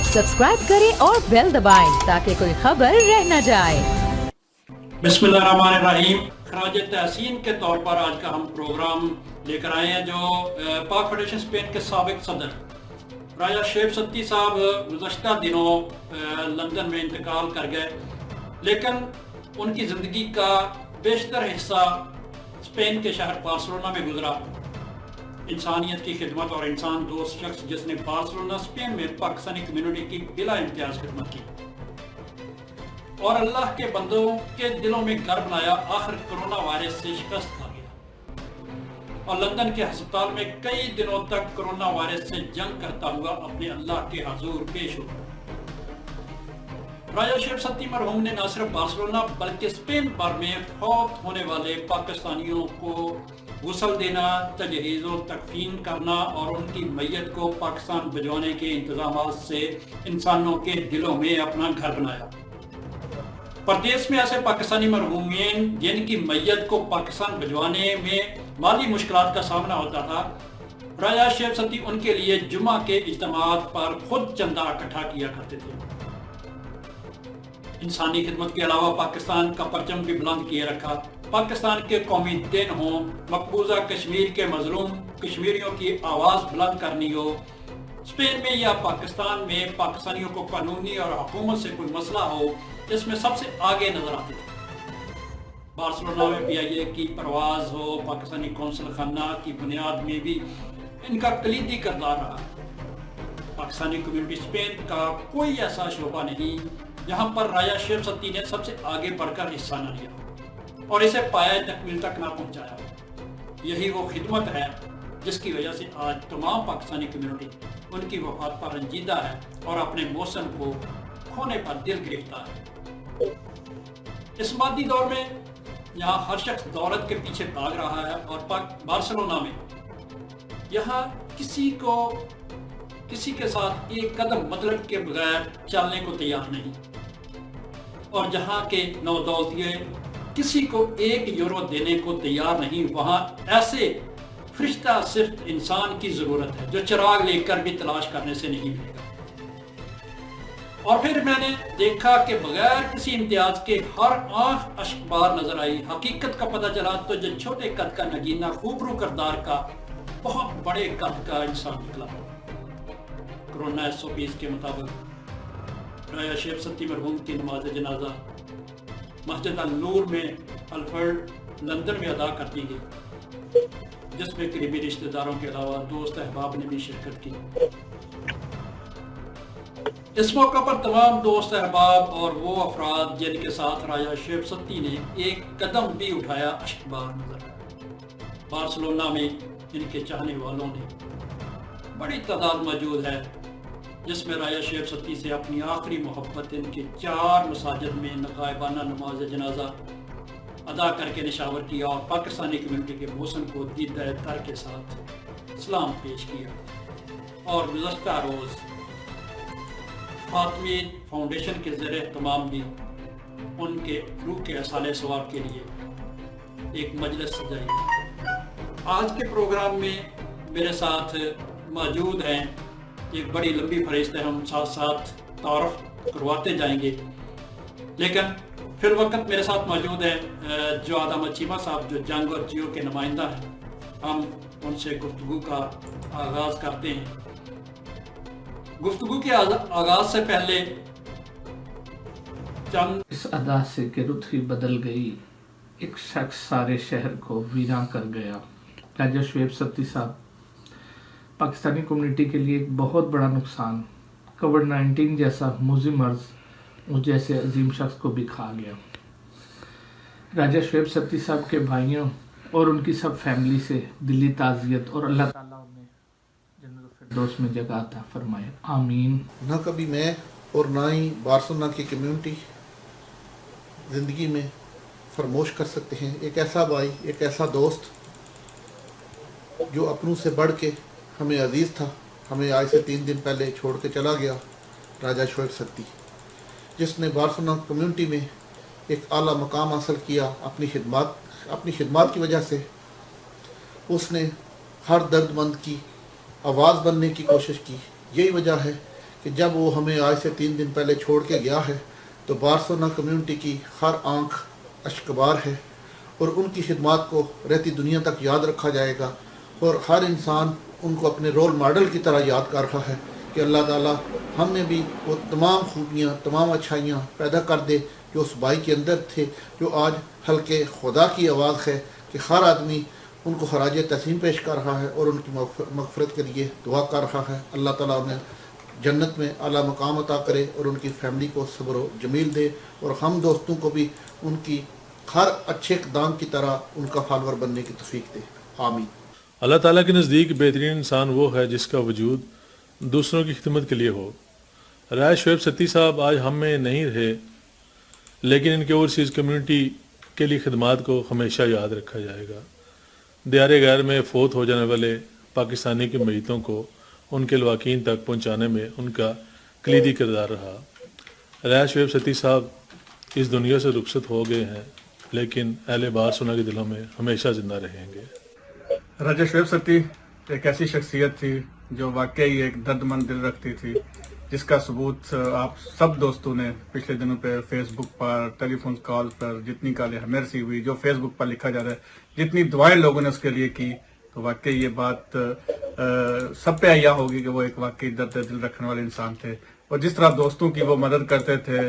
Subscribe करें और bell दबाएं ताकि कोई खबर रह न जाए। बिस्मिल्लाहिर्रहमानिर्रहीम। खराज तहसीन के तौर पर आज का हम प्रोग्राम लेकर आए हैं जो पाक फेडरेशन स्पेन के साबिक सदर राजा शेख सत्ती साहब गुज़श्ता दिनों लंदन में इंतकाल कर गए, लेकिन उनकी ज़िंदगी का बेशतर हिस्सा स्पेन के शहर बार्सिलोना में गुजरा। इंसानियत की खिदमत और इंसान दोस्त शख्स जिसने बार्सिलोना स्पेन में पाकिस्तानी कम्युनिटी की बिला इम्तियाज खिदमत की और अल्लाह के बंदों के दिलों में घर बनाया, आखिर कोरोना वायरस से शिकस्त खा गया और लंदन के अस्पताल में कई दिनों तक कोरोना वायरस से जंग करता हुआ अपने अल्लाह के हुजूर पेश हुआ। राजा शेख सत्ती मरहूम ने न सिर्फ बार्सिलोना बल्कि स्पेन भर में फौत होने वाले पाकिस्तानियों को गुस्ल देना, तजहीज़ व तकफीन करना और उनकी मैयत को पाकिस्तान भिजवाने के इंतजाम से इंसानों के दिलों में अपना घर बनाया। प्रदेश में ऐसे पाकिस्तानी मरहूमीन जिनकी मैयत को पाकिस्तान भिजवाने में माली मुश्किलात का सामना होता था, राजा शेख सत्ती उनके लिए जुमा के इज्तिमात पर खुद चंदा इकट्ठा किया करते थे। इंसानी खिदमत के अलावा पाकिस्तान का परचम भी बुलंद किए रखा। पाकिस्तान के कौमी दिन हो, मकबूजा कश्मीर के मजलूम कश्मीरियों की आवाज़ बुलंद करनी हो, स्पेन में या पाकिस्तान में पाकिस्तानियों को कानूनी और हुकूमत से कोई मसला हो, इसमें सबसे आगे नजर आते थे। बार्सिलोना में PIA की परवाज़ हो, पाकिस्तानी कौंसल खाना की बुनियाद में भी इनका कलीदी किरदार रहा। पाकिस्तानी कम्युनिटी स्पेन का कोई ऐसा शोबा नहीं जहाँ पर राजा शेख सत्ती ने सबसे आगे बढ़कर हिस्सा न लिया और इसे पाया तकमील तक ना पहुँचाया। यही वो खिदमत है जिसकी वजह से आज तमाम पाकिस्तानी कम्युनिटी उनकी वफात पर रंजीदा है और अपने मौसम को खोने पर दिल गिरफ्तार है। इस मादी दौर में यहाँ हर शख्स दौलत के पीछे भाग रहा है और बार्सिलोना में यहाँ किसी के साथ एक कदम मतलब के बगैर चलने को तैयार नहीं और जहाँ के नौदौलतिये किसी को 1 यूरो देने को तैयार नहीं, वहाँ ऐसे फरिश्ता सिर्फ इंसान की ज़रूरत है जो चिराग लेकर भी तलाश करने से नहीं मिलेगा। और फिर मैंने देखा कि बगैर किसी इम्तियाज के हर आंख अश्कबार नजर आई। हकीकत का पता चला तो जो छोटे कद का नगीना खूबरू करदार का बहुत बड़े कद का इंसान निकला। कोरोना SOPs के मुताबिक राजा शेख सत्ती मरहूम की नमाज जनाजा मस्जिद अल नूर में अल्फ्रेड लंदन में अदा कर दी गई, जिसमें करीबी रिश्तेदारों के अलावा दोस्त अहबाब ने भी शिरकत की। इस मौका पर तमाम दोस्त अहबाब और वो अफराद जिनके साथ राजा शेख सत्ती ने एक कदम भी उठाया अश्कबार नजर आया। बार्सिलोना में इनके चाहने वालों ने बड़ी तादाद मौजूद है, जिसमें राजा शेख सत्ती से अपनी आखिरी मोहब्बत इनके 4 मसाजिद में नकायबाना नमाज जनाजा अदा करके निशावर किया और पाकिस्तानी कम्युनिटी के मौसम को दीदार तर के साथ सलाम पेश किया। और गुज़श्ता रोज़ फातमी फाउंडेशन के ज़रिए तमाम भी उनके रूह के असाले सवाब के लिए एक मजलिस सजाई। आज के प्रोग्राम में मेरे साथ मौजूद हैं, एक बड़ी लंबी फहरिस्त है, हम साथ साथ तारुफ करवाते जाएंगे, लेकिन फिर वक्त मेरे साथ मौजूद है जो आदम चीमा साहब जो जंग और जियो के नुमाइंदा हैं। हम उनसे गुफ्तगू का आगाज़ करते हैं। गुफ्तगू के आगाज़ से पहले इस अदा से कि रुत ही बदल गई, एक शख्स सारे शहर को वीरान कर गया। राजा शेख सत्ती साहब पाकिस्तानी कम्युनिटी के लिए एक बहुत बड़ा नुकसान, कोविड-19 जैसा मुज़ी मर्ज उस जैसे अजीम शख्स को भी खा गया। राजा शेख सत्ती साहब के भाइयों और उनकी सब फैमिली से दिली ताज़ियत और अल्लाह ताला उन्हें जन्नत फिरदौस में जगह अता फरमाए, आमीन। ना कभी मैं और ना ही बार्सिलोना की कम्युनिटी ज़िंदगी में फरमोश कर सकते हैं एक ऐसा भाई, एक ऐसा दोस्त जो अपनों से बढ़ के हमें अजीज़ था, हमें आज से 3 दिन पहले छोड़ के चला गया। राजा शेख सत्ती, जिसने बार्सिलोना कम्युनिटी में एक आला मकाम हासिल किया अपनी खिदमत की वजह से। उसने हर दर्दमंद की आवाज़ बनने की कोशिश की। यही वजह है کہ جب وہ ہمیں آج سے 3 دن پہلے چھوڑ کے گیا ہے تو بارسلونا کمیونٹی کی ہر آنکھ اشکبار ہے، اور ان کی خدمات کو رہتی دنیا تک یاد رکھا جائے گا، اور ہر انسان ان کو اپنے رول ماڈل کی طرح یاد کر رہا ہے کہ اللہ تعالیٰ ہم میں بھی وہ تمام خوبیاں، تمام اچھائیاں پیدا کر دے جو اس بھائی کے اندر تھے، جو آج حلقے خدا کی آواز ہے کہ ہر آدمی ان کو خراج تحسین پیش کر رہا ہے اور ان کی مغفرت کے لیے دعا کر رہا ہے۔ اللہ تعالیٰ انہیں جنت میں اعلیٰ مقام عطا کرے اور ان کی فیملی کو صبر و جمیل دے، اور ہم دوستوں کو بھی ان کی ہر اچھے اقدام کی طرح ان کا فالور بننے کی توفیق دے، آمین۔ اللہ تعالیٰ کے نزدیک بہترین انسان وہ ہے جس کا وجود دوسروں کی خدمت کے لیے ہو۔ راج شعیب ستی صاحب آج ہم میں نہیں رہے، لیکن ان کے اوورسیز کمیونٹی کے لیے خدمات کو ہمیشہ یاد رکھا جائے گا۔ دیار غیر میں فوت ہو جانے والے پاکستانی کے میتوں کو ان کے لواحقین تک پہنچانے میں ان کا کلیدی کردار رہا۔ راج شعیب ستی صاحب اس دنیا سے رخصت ہو گئے ہیں، لیکن اہل بارسلونا کے دلوں میں ہمیشہ زندہ رہیں گے۔ راجہ شعیب ستی ایک ایسی شخصیت تھی جو واقعی ایک درد مند دل رکھتی تھی، جس کا ثبوت آپ سب دوستوں نے پچھلے دنوں پہ فیس بک پر، ٹیلی فون کال پر جتنی کالیں ہمیں رسیو ہوئی، جو فیس بک پر لکھا جا رہا ہے، جتنی دعائیں لوگوں نے اس کے لیے کی، تو واقعی یہ بات سب پہ عیاں ہوگی کہ وہ ایک واقعی درد دل رکھنے والے انسان تھے، اور جس طرح دوستوں کی وہ مدد کرتے تھے،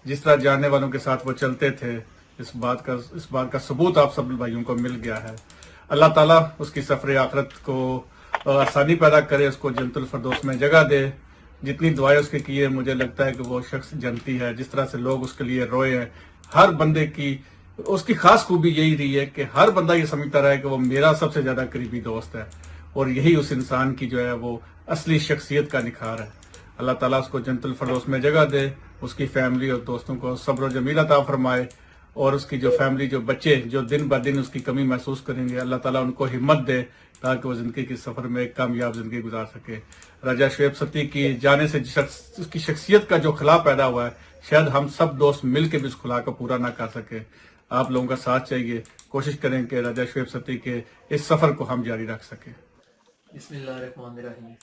جس طرح جاننے والوں کے ساتھ وہ چلتے تھے، اس بات کا ثبوت آپ سب بھائیوں کو مل گیا ہے۔ اللہ تعالیٰ اس کی سفر آخرت کو آسانی پیدا کرے، اس کو جنت الفردوس میں جگہ دے۔ جتنی دعائیں اس کے کی ہے، مجھے لگتا ہے کہ وہ شخص جنتی ہے، جس طرح سے لوگ اس کے لیے روئے ہیں۔ ہر بندے کی اس کی خاص خوبی یہی رہی ہے کہ ہر بندہ یہ سمجھتا رہا ہے کہ وہ میرا سب سے زیادہ قریبی دوست ہے، اور یہی اس انسان کی جو ہے وہ اصلی شخصیت کا نکھار ہے۔ اللہ تعالیٰ اس کو جنت الفردوس میں جگہ دے، اس کی فیملی اور دوستوں کو صبر و جمیل عطا فرمائے، اور اس کی جو فیملی، جو بچے جو دن بہ دن اس کی کمی محسوس کریں گے، اللہ تعالیٰ ان کو ہمت دے تاکہ وہ زندگی کے سفر میں ایک کامیاب زندگی گزار سکے۔ راجہ شعیب ستی کی جانے سے اس کی شخصیت کا جو خلا پیدا ہوا ہے، شاید ہم سب دوست مل کے بھی اس خلا کو پورا نہ کر سکے۔ آپ لوگوں کا ساتھ چاہیے، کوشش کریں کہ راجہ شعیب ستی کے اس سفر کو ہم جاری رکھ سکیں۔ بسم اللہ الرحمن الرحیم۔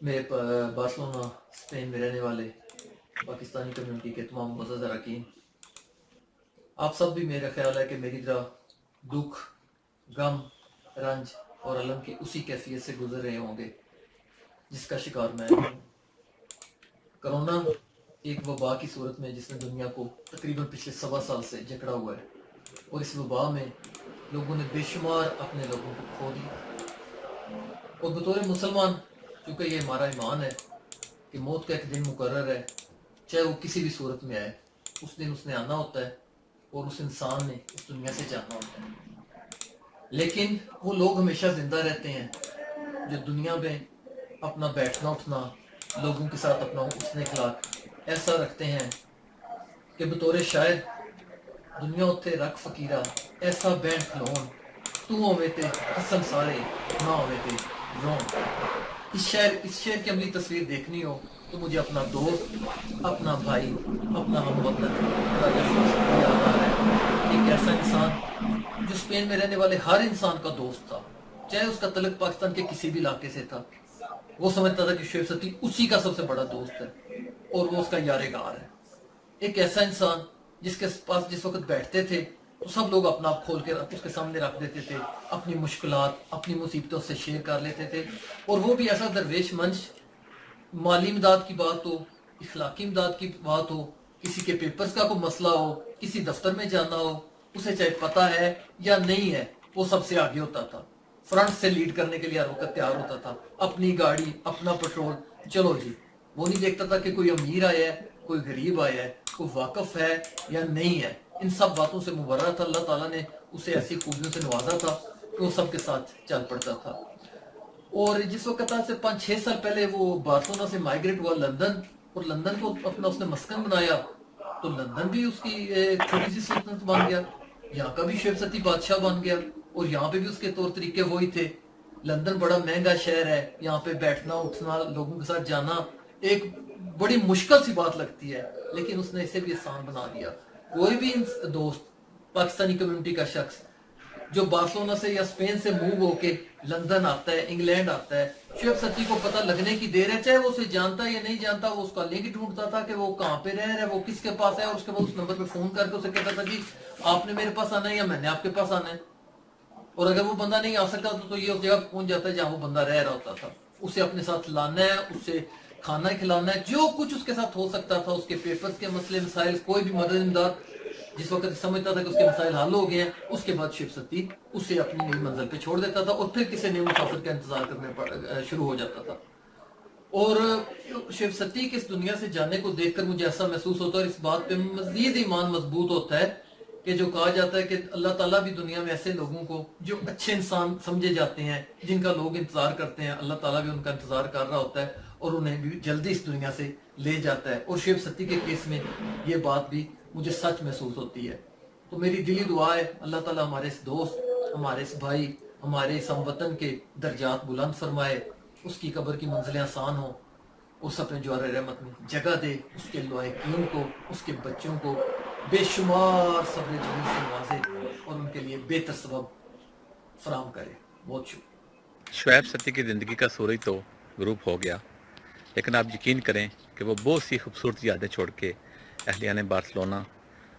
میرے بارسلونا اسپین میں رہنے والے پاکستانی کمیونٹی کے تمام معزز اراکین، آپ سب بھی میرا خیال ہے کہ میری طرح دکھ، غم، رنج اور الم کی اسی کیفیت سے گزر رہے ہوں گے جس کا شکار میں ہوں۔ کرونا ایک وبا کی صورت میں جس نے دنیا کو تقریباً پچھلے 1.25 سال سے جکڑا ہوا ہے، اور اس وبا میں لوگوں نے بے شمار اپنے لوگوں کو کھو دیا، اور بطور مسلمان چونکہ یہ ہمارا ایمان ہے کہ موت کا ایک دن مقرر ہے، چاہے وہ کسی بھی صورت میں آئے، اس دن اس نے آنا ہوتا ہے اور اس انسان نے اس دنیا سے جانا ہوتا ہے۔ لیکن وہ لوگ ہمیشہ زندہ رہتے ہیں جو دنیا میں اپنا بیٹھنا اٹھنا، لوگوں کے ساتھ اپنا حسن اخلاق ایسا رکھتے ہیں کہ بطور شاعر دنیا اتھے رکھ فقیرہ ایسا بین کھلون، تو ہوئے تے حسن سارے نہ ہوئے تے رون۔ اس شعر کی عملی تصویر دیکھنی ہو تو مجھے اپنا دوست، اپنا بھائی، اپنا ہم وطن راجہ شعیب ستی یاد آ رہا ہے۔ ایک ایسا انسان جو اسپین میں رہنے والے ہر انسان کا دوست تھا، چاہے اس کا تعلق پاکستان کے کسی بھی علاقے سے تھا، وہ سمجھتا تھا کہ شعیب ستی اسی کا سب سے بڑا دوست ہے اور وہ اس کا یار غار ہے۔ ایک ایسا انسان جس کے پاس جس وقت بیٹھتے تھے تو سب لوگ اپنا آپ کھول کے اس کے سامنے رکھ دیتے تھے، اپنی مشکلات، اپنی مصیبتوں سے شیئر کر لیتے تھے، اور وہ بھی ایسا درویش منش، مالی امداد کی بات ہو، اخلاقی امداد کی بات ہو، کسی کے پیپرز کا کوئی مسئلہ ہو، کسی دفتر میں جانا ہو، اسے چاہے پتہ ہے یا نہیں ہے، وہ سب سے آگے ہوتا تھا، فرنٹ سے لیڈ کرنے کے لیے ہر وقت تیار ہوتا تھا، اپنی گاڑی، اپنا پیٹرول، چلو جی۔ وہ نہیں دیکھتا تھا کہ کوئی امیر آیا ہے، کوئی غریب آیا ہے، کوئی واقف ہے یا نہیں ہے، ان سب باتوں سے مبرہ تھا۔ اللہ تعالیٰ نے اسے ایسی خوبیوں سے نوازا تھا کہ وہ سب کے ساتھ چل پڑتا تھا۔ اور جس وقت آج سے 5-6 سال پہلے وہ بارسلونا سے مائیگریٹ ہوا لندن، اور لندن کو اپنا اس نے مسکن بنایا، تو لندن بھی اس کی ایک چھوٹی سی سلطنت بن گیا، یہاں کا بھی شعیب ستی بادشاہ بن گیا، اور یہاں پہ بھی اس کے طور طریقے وہی تھے۔ لندن بڑا مہنگا شہر ہے، یہاں پہ بیٹھنا اٹھنا، لوگوں کے ساتھ جانا ایک بڑی مشکل سی بات لگتی ہے، لیکن اس نے اسے بھی آسان بنا دیا۔ کوئی بھی دوست، پاکستانی کمیونٹی کا شخص جو بارسلونا سے یا اسپین سے موو ہو کے लंदन आता है, इंग्लैंड आता है, शुएब सत्ती को पता लगने की देर है, चाहे वो उसे जानता है या नहीं जानता, वो उसका लिंक ढूंढता था कि वो कहाँ पे रह रहा है, वो किसके पास है, और उसके बाद उस नंबर पे फोन करके उसे कहता था कि आपने मेरे पास आना है या मैंने आपके पास आना है। और अगर वो बंदा नहीं आ सकता तो ये उस जगह पहुंच जाता है जहां वो बंदा रह रहा होता था। उसे अपने साथ लाना है, उसे खाना खिलाना है, जो कुछ उसके साथ हो सकता था, उसके पेपर्स के मसले मसाइल, कोई भी मदद इमदाद, जिस वक्त समझता था कि उसके मसाइल हल हो गए हैं, उसके बाद शुएब सत्ती उसे अपनी नई मंजिल पे छोड़ देता था और फिर किसी नए मुसाफिर का इंतजार करने शुरू हो जाता था। और शुएब सत्ती के इस दुनिया से जाने को देखकर मुझे ऐसा महसूस होता है और इस बात पे मजीद ईमान मजबूत होता है कि जो कहा जाता है कि अल्लाह ताला भी दुनिया में ऐसे लोगों को जो अच्छे इंसान समझे जाते हैं, जिनका लोग इंतजार करते हैं, अल्लाह ताला भी उनका इंतजार कर रहा होता है और उन्हें भी जल्दी इस दुनिया से ले जाता है। और शुएब सत्ती के केस में ये बात भी मुझे सच महसूस होती है। तो मेरी दिली दुआ है अल्लाह ताला हमारे इस दोस्त, हमारे इस भाई, हमारे इस हमवतन के दर्जात बुलंद फरमाए, उसकी कब्र की मंजिलें आसान हो, उस अपने ज्वार रहमत में जगह दे, उसके लवाकिन को, उसके बच्चों को बेशुमार सब्र जमील से नवाजे और उनके लिए बेहतर सबब फराम करे। बहुत शुक्रिया। शुएब सत्ती की ज़िंदगी का सूरज तो ग्रूप हो गया, लेकिन आप यकीन करें कि वो बहुत सी खूबसूरत यादें छोड़ के अहलियाने बार्सिलोना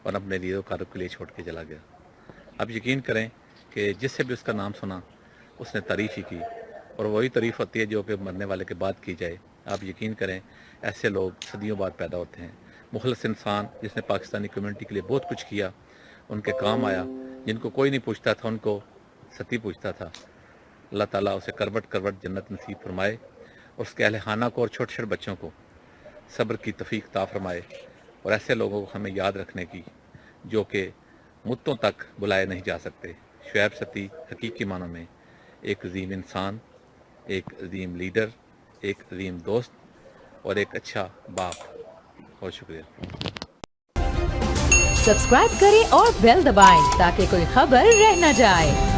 और अपने दीदो कारब के लिए छोड़ के चला गया। आप यकीन करें कि जिससे भी उसका नाम सुना उसने तारीफ़ ही की, और वही तारीफ़ होती है जो कि मरने वाले के बाद की जाए। आप यकीन करें ऐसे लोग सदियों बाद पैदा होते हैं। मुखलस इंसान जिसने पाकिस्तानी कम्युनिटी के लिए बहुत कुछ किया, उनके काम आया, जिनको कोई नहीं पूछता था उनको सत्ती पूछता था। अल्लाह ताला उसे करवट करवट जन्नत नसीब फरमाए और उसके अहले खाना को और छोटे छोटे बच्चों को सब्र की तौफीक अता फरमाए, और ऐसे लोगों को हमें याद रखने की जो कि मुद्दों तक बुलाए नहीं जा सकते। शुएब सत्ती हकीकी मानों में एक अजीम इंसान, एक अजीम लीडर, एक अजीम दोस्त और एक अच्छा बाप। बहुत शुक्रिया। सब्सक्राइब करें और बेल दबाएं ताकि कोई खबर रह न जाए।